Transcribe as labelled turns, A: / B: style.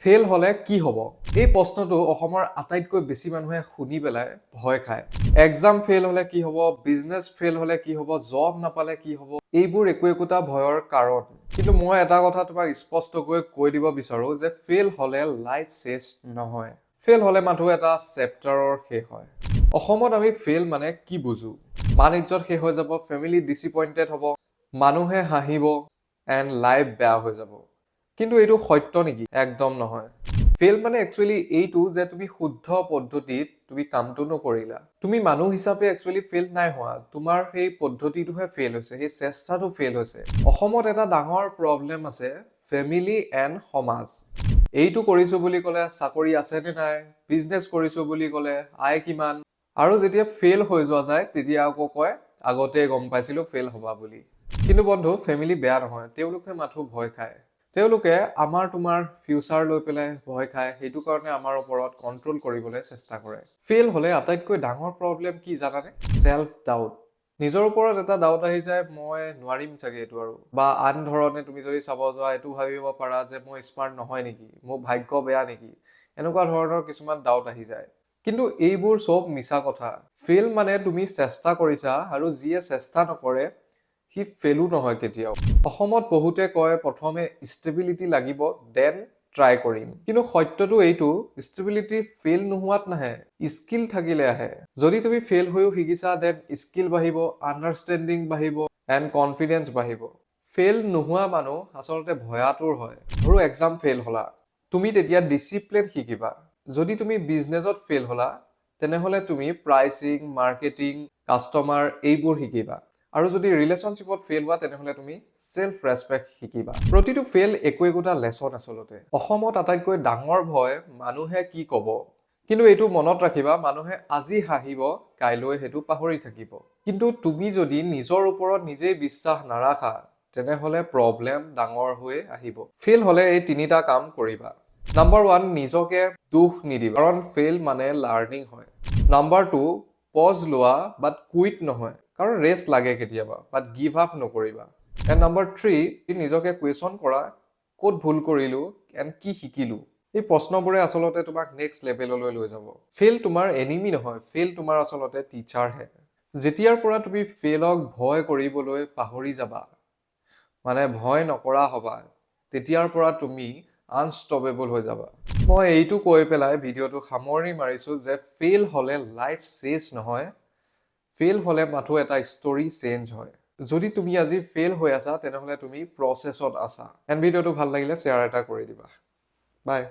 A: Fail হলে কি হ'ব? এই প্ৰশ্নটো অসমৰ আটাইতকৈ বেছি মানুহে শুনি পেলাই ভয় খায়। এক্সাম ফেল হলে কি হ'ব? বিজনেছ ফেল হলে কি হ'ব? জব নাপালে কি হ'ব? এইবোৰ একোটা ভয়ৰ কাৰণ। কিন্তু মই এটা কথা তোমাক স্পষ্টকৈ কৈ দিব বিচাৰো যে ফেল হলে লাইফ চেছ নহয়। ফেল হলে মাথো এটা চেপ্টাৰৰ শেষ হয়। অসমত আমি ফেল মানে কি বুজো? মান ইজ্জত শেষ হৈ যাব, ফেমিলি ডিসএপইন্টেড হ'ব, মানুহে হাঁহিব এণ্ড লাইফ বেয়া হৈ যাব। কিন্তু এইটো সত্য নেকি? একদম নহয়। ফেল মানে একচুৱেলি এইটো যে তুমি শুদ্ধ পদ্ধতিত তুমি কামটো নকৰিলা। তুমি মানুহ হিচাপে একচুৱেলি ফেল নাই হোৱা, তোমাৰ সেই পদ্ধতিটোহে ফেল হৈছে, সেই চেষ্টাটো ফেল হৈছে। অসমত এটা ডাঙৰ প্ৰব্লেম আছে, ফেমিলি এণ্ড সমাজ। এইটো কৰিছো বুলি ক'লে চাকৰি আছে নে নাই, বিজনেছ কৰিছো বুলি ক'লে আয় কিমান, আৰু যেতিয়া ফেল হৈ যোৱা যায় তেতিয়া আকৌ কয় আগতে গম পাইছিলো ফেল হবা বুলি। কিন্তু বন্ধু, ফেমিলি বেয়া নহয়, তেওঁলোকে মাথো ভয় খায়। তেওঁলোকে আমাৰ তোমাৰ ফিউচাৰ লৈ পেলাই ভয় খায়, সেইটো কাৰণে আমাৰ ওপৰত কন্ট্ৰোল কৰিবলৈ চেষ্টা কৰে। ফেল হলে আটাইতকৈ ডাঙৰ প্ৰব্লেম কি জানানে? Self doubt. নিজৰ ওপৰত এটা ডাউট আহি যায়, মই নোৱাৰিম চাগে এইটো আৰু। বা আন ধৰণে তুমি যদি চাব যোৱা এইটো ভাবিব পাৰা যে মই স্মাৰ্ট নহয় নেকি, মোৰ ভাগ্য বেয়া নেকি, এনেকুৱা ধৰণৰ কিছুমান ডাউট আহি যায়। কিন্তু এইবোৰ সব মিছা কথা। ফেল মানে তুমি চেষ্টা কৰিছা, আৰু যিয়ে চেষ্টা নকৰে সি ফেলো নহয় কেতিয়াও। অসমত বহুতে কয় প্ৰথমে ষ্টেবিলিটি লাগিব, দেন ট্ৰাই কৰিম। কিন্তু সত্যটো এইটো, ষ্টেবিলিটি ফেল নোহোৱাত নাহে, স্কিল থাকিলে আহে। যদি তুমি ফেল হৈও শিকিছা, দেন স্কিল বাঢ়িব, আণ্ডাৰষ্টেণ্ডিং বাঢ়িব এণ্ড কনফিডেন্স বাঢ়িব। ফেল নোহোৱা মানুহ আচলতে ভয়াতুৰ হয়। ধৰো এক্সাম ফেল হলা, তুমি তেতিয়া ডিচিপ্লিন শিকিবা। যদি তুমি বিজনেছত ফেল হলা, তেনেহলে তুমি প্ৰাইচিং, মাৰ্কেটিং, কাষ্টমাৰ এইবোৰ শিকিবা। আৰু যদি ৰিলেশ্যনশ্বিপত ফেল হোৱা, তেনেহলে তুমি সেলফ ৰেসপেক্ট শিকিবা। প্ৰতিটো ফেল একোটা লেসন আচলতে। অসমত আটাইতকৈ ডাঙৰ ভয় মানুহে কি কব। কিন্তু এইটো মনত ৰাখিবা, মানুহে আজি হাঁহিব, কাইলৈ সেইটো পাহৰি থাকিব। কিন্তু তুমি যদি নিজৰ ওপৰত নিজেই বিশ্বাস নাৰাখা, তেনেহলে প্ৰব্লেম ডাঙৰ হৈ আহিব। ফেল হলে এই তিনিটা কাম কৰিবা। নাম্বাৰ 1, নিজকে দুখ নিদিবা, কাৰণ ফেল মানে লাৰ্নিং হয়। নাম্বাৰ 2, পজ লোৱা, বাট কুইট নহয়, কাৰণ ৰেষ্ট লাগে কেতিয়াবা, বাট গিভ আপ নকৰিবা। এণ্ড নাম্বাৰ 3, নিজকে কুৱেশ্যন কৰা, ক'ত ভুল কৰিলো এণ্ড কি শিকিলো। এই প্ৰশ্নবোৰে আচলতে তোমাক নেক্সট লেভেললৈ লৈ যাব। ফেল তোমাৰ এনিমি নহয়, ফেল তোমাৰ আচলতে টিচাৰহে। যেতিয়াৰ পৰা তুমি ফেলক ভয় কৰিবলৈ পাহৰি যাবা, মানে ভয় নকৰা হবা, তেতিয়াৰ পৰা তুমি আনষ্টপেবল হৈ যাবা। মই এইটো কৈ পেলাই ভিডিঅ'টো সামৰি মাৰিছো যে ফেল হলে লাইফ চেছ নহয়, ফেল হলে মাথো এটা ষ্টৰি চেঞ্জ হয়। যদি তুমি আজি ফেল হৈ আছা, তেনেহলে তুমি প্ৰচেছত আছা। এণ্ড ভিডিঅ'টো ভাল লাগিলে শ্বেয়াৰ এটা কৰি দিবা। বাই।